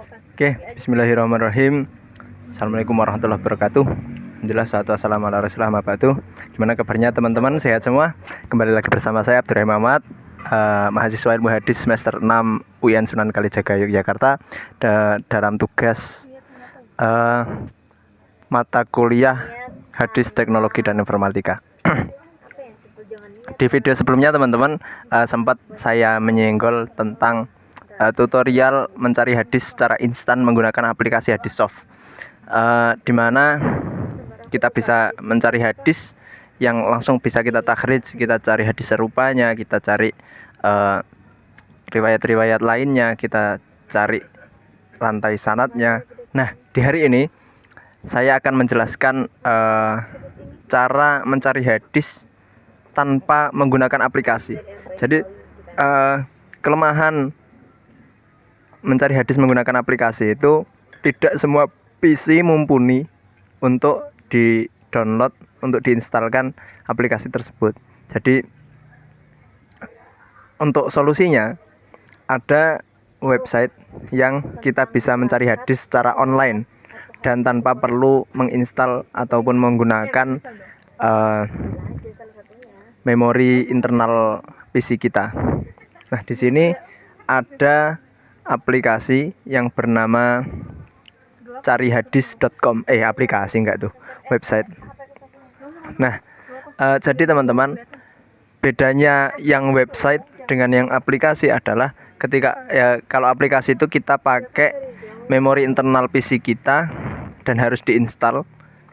Oke, bismillahirrahmanirrahim. Assalamualaikum warahmatullahi wabarakatuh. Alhamdulillah, assalamualaikum warahmatullahi wabarakatuh. Gimana kabarnya teman-teman? Sehat semua? Kembali lagi bersama saya Abdurrahim Ahmad, mahasiswa ilmu hadis semester 6 UIN Sunan Kalijaga Yogyakarta, dalam tugas mata kuliah hadis teknologi dan informatika. Di video sebelumnya teman-teman sempat saya menyinggol tentang tutorial mencari hadis secara instan menggunakan aplikasi Hadissoft, di mana kita bisa mencari hadis yang langsung bisa kita takhrij, kita cari hadis serupanya, kita cari riwayat-riwayat lainnya, kita cari rantai sanadnya. Nah, di hari ini saya akan menjelaskan cara mencari hadis tanpa menggunakan aplikasi. Jadi kelemahan mencari hadis menggunakan aplikasi itu tidak semua PC mumpuni untuk di-download, untuk diinstalkan aplikasi tersebut. Jadi untuk solusinya ada website yang kita bisa mencari hadis secara online dan tanpa perlu menginstal ataupun menggunakan memori internal PC kita. Nah, di sini ada aplikasi yang bernama carihadis.com. Aplikasi enggak tuh, website. Nah, jadi teman-teman, bedanya yang website dengan yang aplikasi adalah ketika kalau aplikasi itu kita pakai memori internal PC kita dan harus diinstal,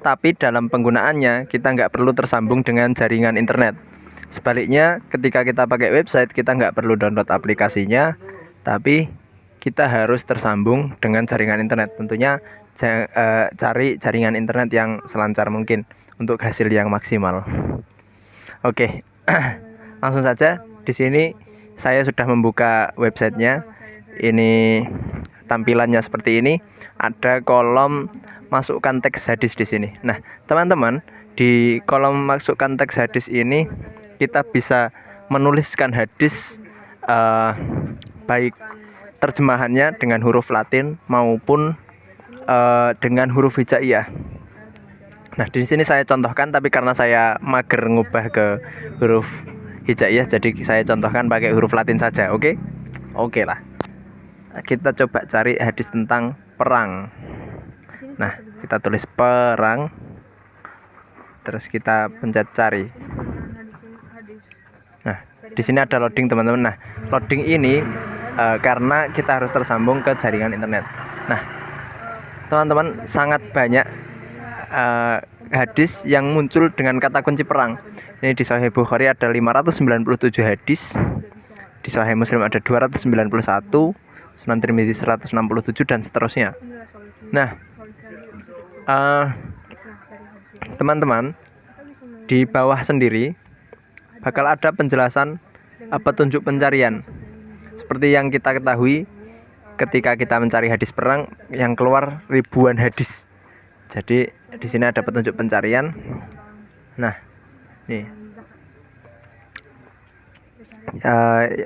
tapi dalam penggunaannya kita nggak perlu tersambung dengan jaringan internet. Sebaliknya, ketika kita pakai website, kita nggak perlu download aplikasinya, tapi kita harus tersambung dengan jaringan internet. Tentunya cari jaringan internet yang selancar mungkin untuk hasil yang maksimal. Oke, langsung saja. Di sini saya sudah membuka websitenya. Ini tampilannya seperti ini. Ada kolom masukkan teks hadis di sini. Nah, teman-teman, di kolom masukkan teks hadis ini kita bisa menuliskan hadis baik terjemahannya dengan huruf Latin maupun dengan huruf hijaiyah. Nah, di sini saya contohkan, tapi karena saya mager ngubah ke huruf hijaiyah, jadi saya contohkan pakai huruf Latin saja. Oke lah. Kita coba cari hadis tentang perang. Nah, kita tulis perang, terus kita pencet cari. Nah, di sini ada loading teman-teman. Nah, loading ini karena kita harus tersambung ke jaringan internet. Nah, teman-teman, sangat banyak hadis yang muncul dengan kata kunci perang. Ini di Sahih Bukhari ada 597 hadis, di Sahih Muslim ada 291, Sunan Tirmidzi 167 dan seterusnya. Nah, teman-teman, di bawah sendiri bakal ada penjelasan petunjuk pencarian. Seperti yang kita ketahui, ketika kita mencari hadis perang yang keluar ribuan hadis. Jadi di sini ada petunjuk pencarian. Nah, nih.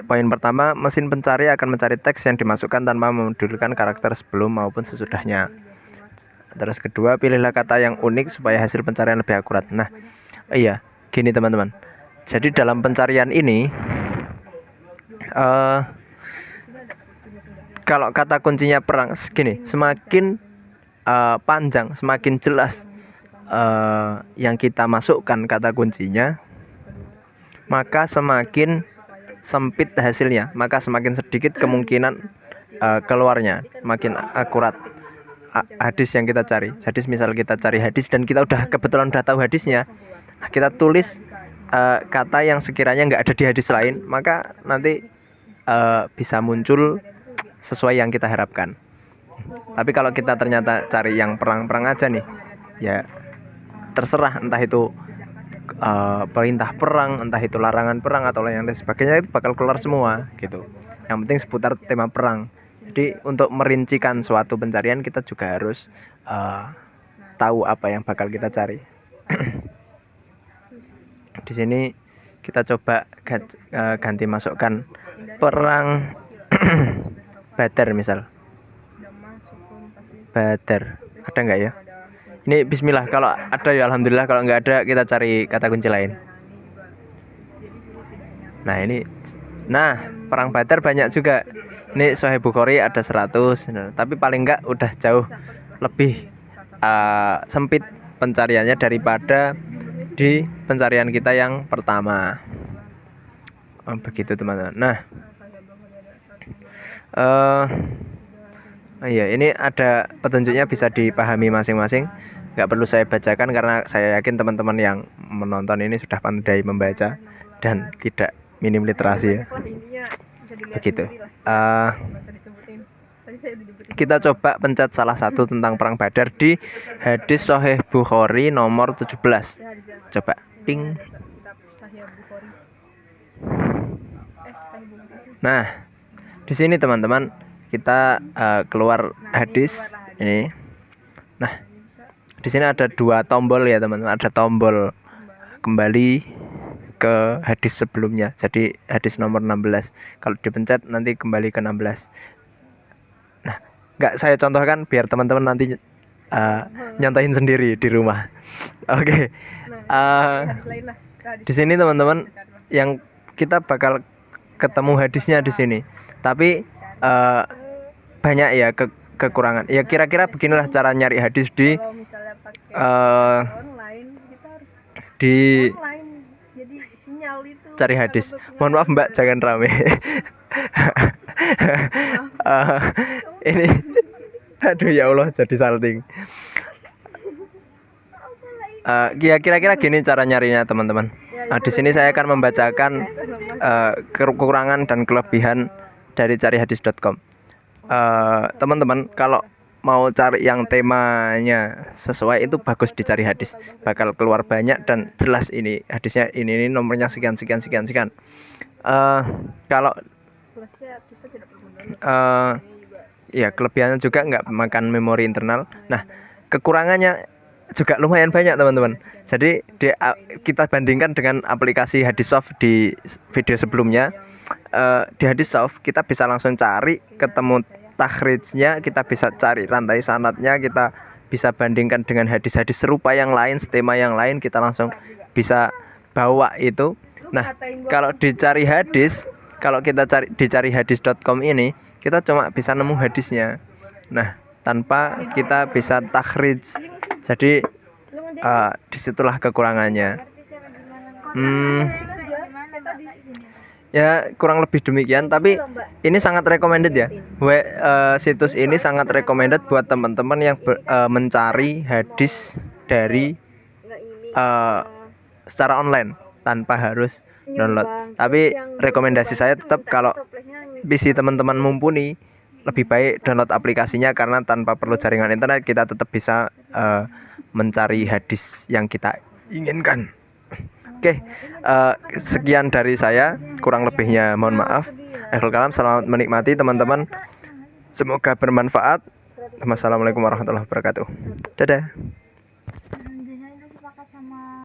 Poin pertama, mesin pencari akan mencari teks yang dimasukkan tanpa memodulkan karakter sebelum maupun sesudahnya. Terus kedua, pilihlah kata yang unik supaya hasil pencarian lebih akurat. Nah, gini teman-teman. Jadi dalam pencarian ini kalau kata kuncinya perang, gini, semakin panjang, semakin jelas yang kita masukkan kata kuncinya, maka semakin sempit hasilnya, maka semakin sedikit kemungkinan keluarnya, makin akurat hadis yang kita cari. Jadi misal kita cari hadis dan kita kebetulan udah tahu hadisnya, kita tulis kata yang sekiranya nggak ada di hadis lain, maka nanti bisa muncul sesuai yang kita harapkan. Tapi kalau kita ternyata cari yang perang-perang aja nih, ya terserah, entah itu perintah perang, entah itu larangan perang atau yang lain sebagainya, itu bakal keluar semua gitu. Yang penting seputar tema perang. Jadi untuk merincikan suatu pencarian, kita juga harus tahu apa yang bakal kita cari. Di sini kita coba ganti masukkan perang Badar misal. Badar. Ada nggak ya? Ini bismillah, kalau ada ya alhamdulillah, kalau nggak ada kita cari kata kunci lain. Nah ini, nah perang Badar banyak juga. Ini Sahih Bukhari ada 100, tapi paling nggak udah jauh lebih sempit pencariannya daripada di pencarian kita yang pertama. Begitu teman-teman. Nah, iya ini ada petunjuknya, bisa dipahami masing-masing. Nggak perlu saya bacakan karena saya yakin teman-teman yang menonton ini sudah pandai membaca dan tidak minim literasi ya. Begitu. Kita coba pencet salah satu tentang perang Badar di hadis Sahih Bukhari nomor 17. Coba ping. Nah, di sini teman-teman kita keluar hadis ini. Nah, di sini ada 2 tombol ya teman-teman. Ada tombol kembali ke hadis sebelumnya. Jadi hadis nomor 16. Kalau dipencet nanti kembali ke 16. Nah, nggak saya contohkan biar teman-teman nanti nyontohin sendiri di rumah. Oke. Di sini teman-teman yang kita bakal ketemu hadisnya di sini. Tapi banyak ya kekurangan. Ya kira-kira beginilah cara nyari hadis di cari hadis. Mohon maaf Mbak, jangan rame. Ini aduh ya Allah, jadi salting. Ya kira-kira gini cara nyarinya teman-teman. Di sini saya akan membacakan kekurangan dan kelebihan dari carihadis.com. Teman-teman kalau mau cari yang temanya sesuai itu bagus di Cari Hadis, bakal keluar banyak dan jelas ini hadisnya ini nomornya sekian. Kalau ya kelebihannya juga nggak makan memori internal. Nah kekurangannya juga lumayan banyak teman-teman. Jadi kita bandingkan dengan aplikasi Hadissoft di video sebelumnya. Di Hadissoft kita bisa langsung cari, ketemu takhrijnya, kita bisa cari rantai sanadnya, kita bisa bandingkan dengan hadis-hadis serupa yang lain, tema yang lain, kita langsung bisa bawa itu. Nah kalau dicari hadis, kalau kita cari di carihadis.com ini, kita cuma bisa nemu hadisnya. Nah tanpa kita bisa takhrij. Jadi disitulah kekurangannya. Ya kurang lebih demikian. Tapi ini sangat recommended ya. Situs ini sangat recommended buat teman-teman yang mencari hadis dari secara online tanpa harus download. Tapi rekomendasi saya tetap kalau PC teman-teman mumpuni, lebih baik download aplikasinya, karena tanpa perlu jaringan internet kita tetap bisa mencari hadis yang kita inginkan. Oke, sekian dari saya, kurang lebihnya mohon maaf. Akhirul kalam, selamat menikmati teman-teman, semoga bermanfaat. Wassalamualaikum warahmatullahi wabarakatuh. Dadah.